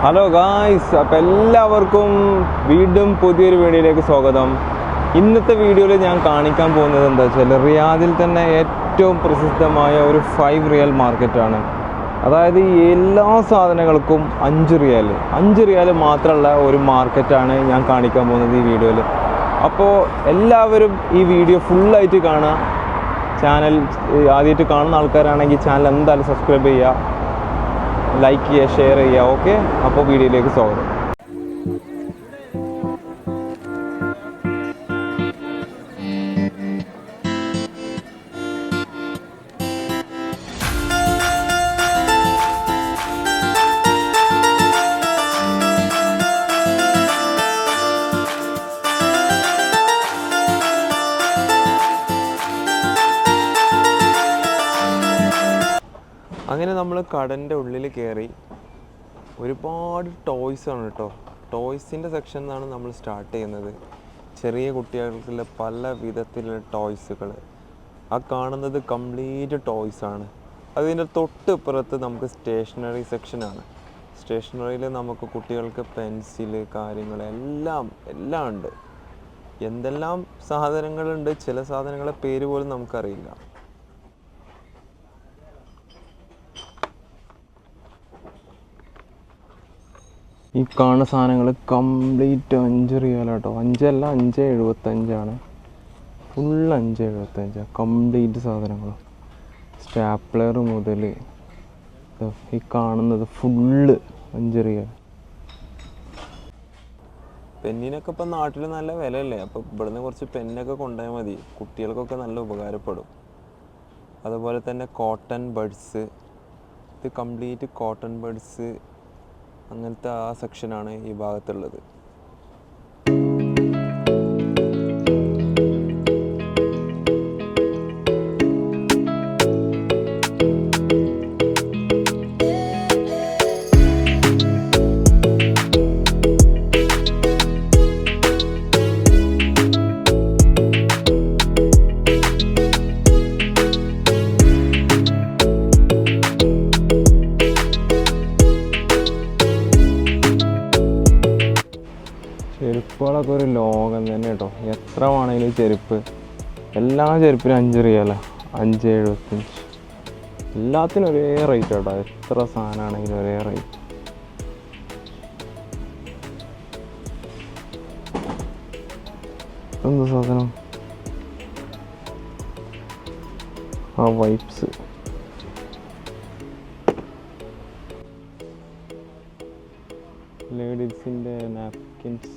Hello guys, അപ്പോൾ എല്ലാവർക്കും വീണ്ടും പുതിയൊരു വീഡിയോയിലേക്ക് സ്വാഗതം. ഇന്നത്തെ വീഡിയോയിൽ ഞാൻ കാണിക്കാൻ പോകുന്നത് എന്താ വെച്ചാൽ റിയാദിൽ തന്നെ ഏറ്റവും പ്രസിദ്ധമായ ഒരു 5 റിയാൽ മാർക്കറ്റാണ്. അതായത് എല്ലാ സാധനങ്ങൾക്കും 5 റിയാൽ മാത്രമുള്ള ഒരു മാർക്കറ്റാണ് ഞാൻ കാണിക്കാൻ പോകുന്നത് ഈ വീഡിയോയിൽ. അപ്പോൾ എല്ലാവരും ഈ വീഡിയോ ഫുള്ളായിട്ട് കാണുക. ചാനൽ ആദ്യമായിട്ട് കാണുന്ന ആൾക്കാരാണെങ്കിൽ ചാനൽ എന്തായാലും സബ്സ്ക്രൈബ് ചെയ്യുക, ലൈക്ക് ചെയ്യുക, ഷെയർ ചെയ്യുക. ഓക്കെ, അപ്പോൾ വീഡിയോയിലേക്ക് സ്വാഗതം. അങ്ങനെ നമ്മൾ കടൻ്റെ ഉള്ളിൽ കയറി. ഒരുപാട് ടോയ്സാണ് കേട്ടോ. ടോയ്സിൻ്റെ സെക്ഷൻ നിന്നാണ് നമ്മൾ സ്റ്റാർട്ട് ചെയ്യുന്നത്. ചെറിയ കുട്ടികൾക്കുള്ള പല വിധത്തിലുള്ള ടോയ്സുകൾ. ആ കാണുന്നത് കംപ്ലീറ്റ് ടോയ്സാണ്. അതിൻ്റെ തൊട്ടിപ്പുറത്ത് നമുക്ക് സ്റ്റേഷനറി സെക്ഷനാണ്. സ്റ്റേഷനറിയിൽ നമുക്ക് കുട്ടികൾക്ക് പെൻസില് കാര്യങ്ങളെല്ലാം ഉണ്ട്. എന്തെല്ലാം സാധനങ്ങളുണ്ട്, ചില സാധനങ്ങളുടെ പേര് പോലും നമുക്കറിയില്ല. ഈ കാണുന്ന സാധനങ്ങൾ കംപ്ലീറ്റ് 5 റിയാലാട്ടോ. 5 അല്ല, 5.75 ഫുൾ 5.75 കംപ്ലീറ്റ് സാധനങ്ങളും. സ്റ്റാപ്ലർ മുതൽ ഈ കാണുന്നത് ഫുള്ള് 5 റിയാൽ. പെന്നിനൊക്കെ ഇപ്പം നാട്ടിൽ നല്ല വിലയല്ലേ, അപ്പോൾ ഇവിടുന്ന് കുറച്ച് പെന്നൊക്കെ കൊണ്ടുപോയാൽ മതി, കുട്ടികൾക്കൊക്കെ നല്ല ഉപകാരപ്പെടും. അതുപോലെ തന്നെ കോട്ടൺ ബഡ്സ്, ഇത് കംപ്ലീറ്റ് കോട്ടൺ ബഡ്സ് അങ്ങനത്തെ ആ സെക്ഷനാണ് ഈ ഭാഗത്തുള്ളത്. ചെരുപ്പുകളൊക്കെ ഒരു ലോകം തന്നെ കേട്ടോ. എത്ര വേണമെങ്കിലും ചെരുപ്പ്, എല്ലാ ചെരുപ്പിനും 5 റിയാലാണ്. 5.75 എല്ലാത്തിനും ഒരേ റേറ്റ് കേട്ടോ. എത്ര സാധനമാണെങ്കിലും ഒരേ റേറ്റ്. എന്ത് സാധനം? ആ വൈപ്സ്. ലേഡീസിൻ്റെ നാപ്കിൻസ്.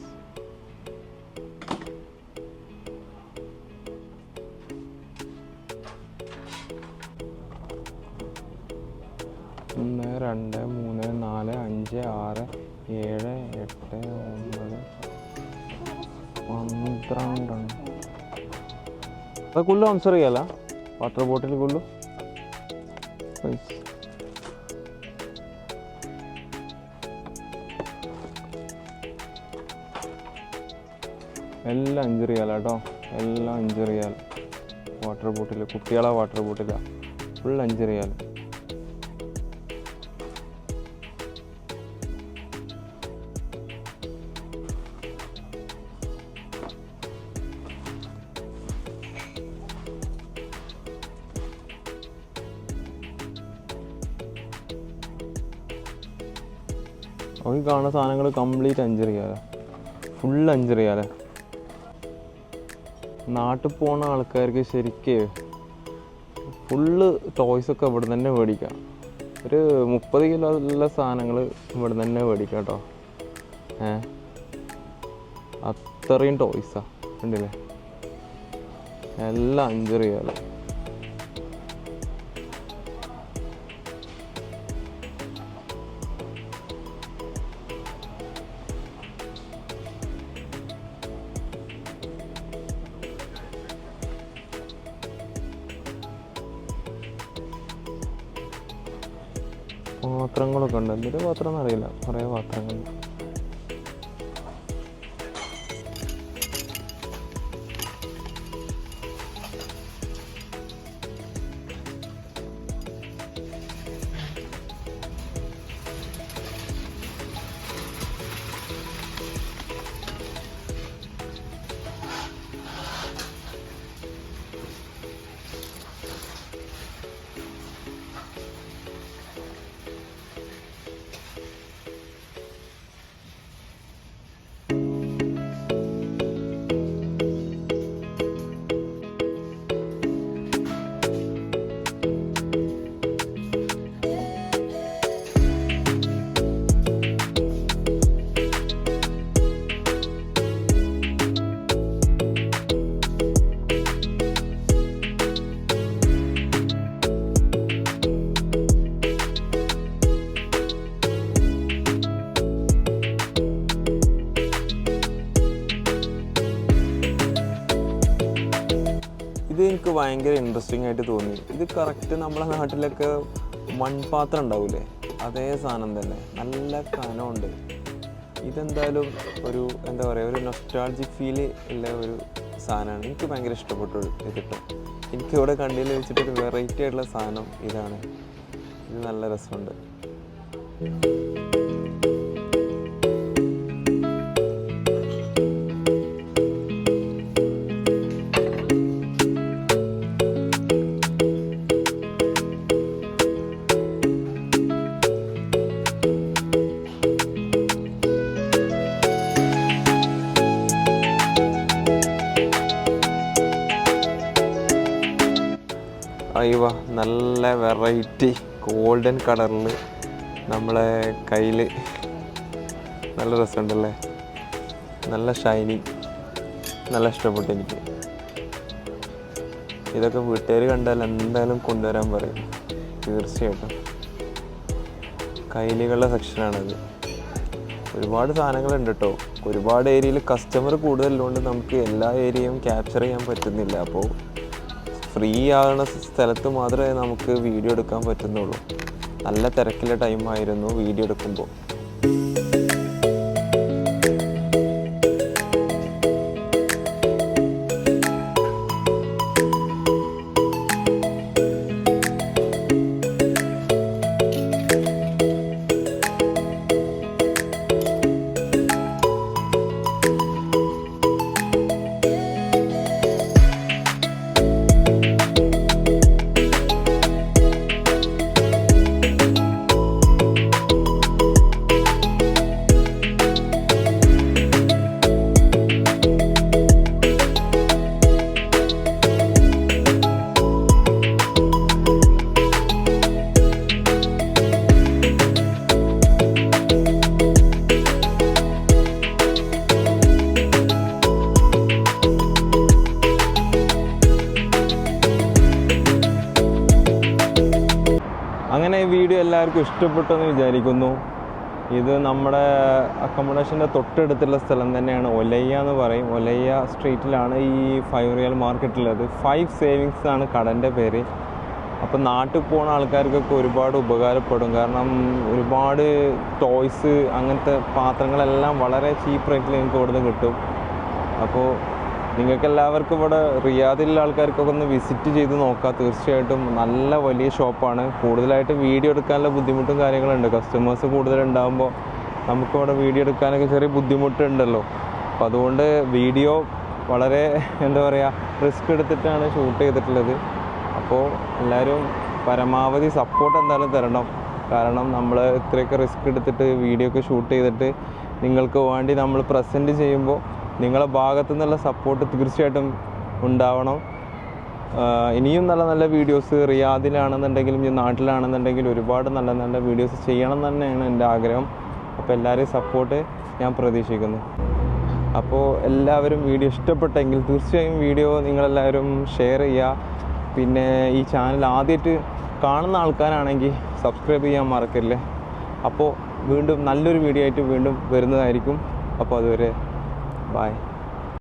ഒന്ന്, 2, 3, 4, 5, 6, 7, 8, 9, 12. അത് കുള്ളു 5 റിയാലാ വാട്ടർ ബോട്ടിൽ കുള്ളു. എല്ലാം 5 റിയാലാട്ടോ. എല്ലാം 5 റിയാൽ. വാട്ടർ ബോട്ടിൽ, കുട്ടികളെ വാട്ടർ ബോട്ടിലാണ് ഫുൾ 5 റിയാൽ. ഈ കാണുന്ന സാധനങ്ങൾ കംപ്ലീറ്റ് 5 റിയാലാണ്. ഫുൾ 5 റിയാൽ. നാട്ടിൽ പോകുന്ന ആൾക്കാർക്ക് ശരിക്ക് ഫുള്ള് ടോയ്സൊക്കെ ഇവിടെ തന്നെ മേടിക്കാം. ഒരു 30 കിലോ ഉള്ള സാധനങ്ങൾ ഇവിടെ തന്നെ മേടിക്കാം കേട്ടോ. അത്രയും ടോയ്സാണ് കണ്ടില്ലേ. എല്ലാം 5 റിയാൽ. പാത്രങ്ങളൊക്കെ ഉണ്ട്. എന്തൊരു പാത്രം എന്നറിയില്ല, കുറേ പാത്രങ്ങൾ. ഇത് എനിക്ക് ഭയങ്കര ഇൻട്രസ്റ്റിംഗ് ആയിട്ട് തോന്നി. ഇത് കറക്റ്റ് നമ്മളെ നാട്ടിലൊക്കെ മൺപാത്രം ഉണ്ടാവില്ലേ, അതേ സാധനം തന്നെ, നല്ല കനമുണ്ട്. ഇതെന്തായാലും ഒരു എന്താ പറയുക, ഒരു നൊസ്റ്റാൾജിക് ഫീൽ ഉള്ള ഒരു സാധനമാണ്. എനിക്ക് ഭയങ്കര ഇഷ്ടപ്പെട്ടു ഇത് കിട്ടും. എനിക്കിവിടെ കണ്ടിയിൽ വെച്ചിട്ടൊരു വെറൈറ്റി ആയിട്ടുള്ള സാധനം ഇതാണ്. ഇത് നല്ല രസമുണ്ട്. അയ്യോ, നല്ല വെറൈറ്റി ഗോൾഡൻ കളറിൽ നമ്മളെ കയ്യിൽ നല്ല രസമുണ്ടല്ലേ, നല്ല ഷൈനിങ്, നല്ല ഇഷ്ടപ്പെട്ടു എനിക്ക്. ഇതൊക്കെ വീട്ടുകാർ കണ്ടാൽ എന്തായാലും കൊണ്ടുവരാൻ പറയും തീർച്ചയായിട്ടും. കൈലികളുടെ സെക്ഷനാണിത്. ഒരുപാട് സാധനങ്ങളുണ്ട് കേട്ടോ. ഒരുപാട് ഏരിയയിൽ കസ്റ്റമർ കൂടുതലുള്ളതുകൊണ്ട് നമുക്ക് എല്ലാ ഏരിയയും ക്യാപ്ചർ ചെയ്യാൻ പറ്റുന്നില്ല. അപ്പോൾ ഫ്രീ ആകുന്ന സ്ഥലത്ത് മാത്രമേ നമുക്ക് വീഡിയോ എടുക്കാൻ പറ്റുന്നുള്ളൂ. നല്ല തിരക്കുള്ള ടൈമായിരുന്നു വീഡിയോ എടുക്കുമ്പോൾ. അങ്ങനെ ഈ വീഡിയോ എല്ലാവർക്കും ഇഷ്ടപ്പെട്ടെന്ന് വിചാരിക്കുന്നു. ഇത് നമ്മുടെ അക്കോമഡേഷൻ്റെ തൊട്ടടുത്തുള്ള സ്ഥലം തന്നെയാണ്. ഒലയ്യ എന്ന് പറയും. ഒലയ്യ സ്ട്രീറ്റിലാണ് ഈ 5 റിയൽ മാർക്കറ്റുള്ളത്. 5 സേവിങ്സ് ആണ് കടൻ്റെ പേര്. അപ്പോൾ നാട്ടിൽ പോകുന്ന ആൾക്കാർക്കൊക്കെ ഒരുപാട് ഉപകാരപ്പെടും. കാരണം ഒരുപാട് ടോയ്സ് അങ്ങനത്തെ പാത്രങ്ങളെല്ലാം വളരെ ചീപ്പ് റേറ്റിൽ നിങ്ങൾക്ക് ഇവിടുന്ന് കിട്ടും. അപ്പോൾ നിങ്ങൾക്ക് എല്ലാവർക്കും ഇവിടെ റിയാദിലുള്ള ആൾക്കാർക്കൊക്കെ ഒന്ന് വിസിറ്റ് ചെയ്ത് നോക്കാം. തീർച്ചയായിട്ടും നല്ല വലിയ ഷോപ്പാണ്. കൂടുതലായിട്ട് വീഡിയോ എടുക്കാനുള്ള ബുദ്ധിമുട്ടും കാര്യങ്ങളുണ്ട്. കസ്റ്റമേഴ്സ് കൂടുതലുണ്ടാകുമ്പോൾ നമുക്കിവിടെ വീഡിയോ എടുക്കാനൊക്കെ ചെറിയ ബുദ്ധിമുട്ടുണ്ടല്ലോ. അപ്പോൾ അതുകൊണ്ട് വീഡിയോ വളരെ എന്താ പറയുക, റിസ്ക് എടുത്തിട്ടാണ് ഷൂട്ട് ചെയ്തിട്ടുള്ളത്. അപ്പോൾ എല്ലാവരും പരമാവധി സപ്പോർട്ട് എന്തായാലും തരണം. കാരണം നമ്മൾ ഇത്രയൊക്കെ റിസ്ക് എടുത്തിട്ട് വീഡിയോ ഒക്കെ ഷൂട്ട് ചെയ്തിട്ട് നിങ്ങൾക്ക് വേണ്ടി നമ്മൾ പ്രസൻറ്റ് ചെയ്യുമ്പോൾ നിങ്ങളെ ഭാഗത്തു നിന്നുള്ള സപ്പോർട്ട് തീർച്ചയായിട്ടും ഉണ്ടാവണം. ഇനിയും നല്ല നല്ല വീഡിയോസ് റിയാദിലാണെന്നുണ്ടെങ്കിലും നാട്ടിലാണെന്നുണ്ടെങ്കിലും ഒരുപാട് നല്ല നല്ല വീഡിയോസ് ചെയ്യണം തന്നെയാണ് എൻ്റെ ആഗ്രഹം. അപ്പോൾ എല്ലാവരെയും സപ്പോർട്ട് ഞാൻ പ്രതീക്ഷിക്കുന്നു. അപ്പോൾ എല്ലാവരും വീഡിയോ ഇഷ്ടപ്പെട്ടെങ്കിൽ തീർച്ചയായും വീഡിയോ നിങ്ങളെല്ലാവരും ഷെയർ ചെയ്യുക. പിന്നെ ഈ ചാനൽ ആദ്യമായിട്ട് കാണുന്ന ആൾക്കാരാണെങ്കിൽ സബ്സ്ക്രൈബ് ചെയ്യാൻ മറക്കല്ലേ. അപ്പോൾ വീണ്ടും നല്ലൊരു വീഡിയോ ആയിട്ട് വീണ്ടും വരുന്നതായിരിക്കും. അപ്പോൾ അതുവരെ bye.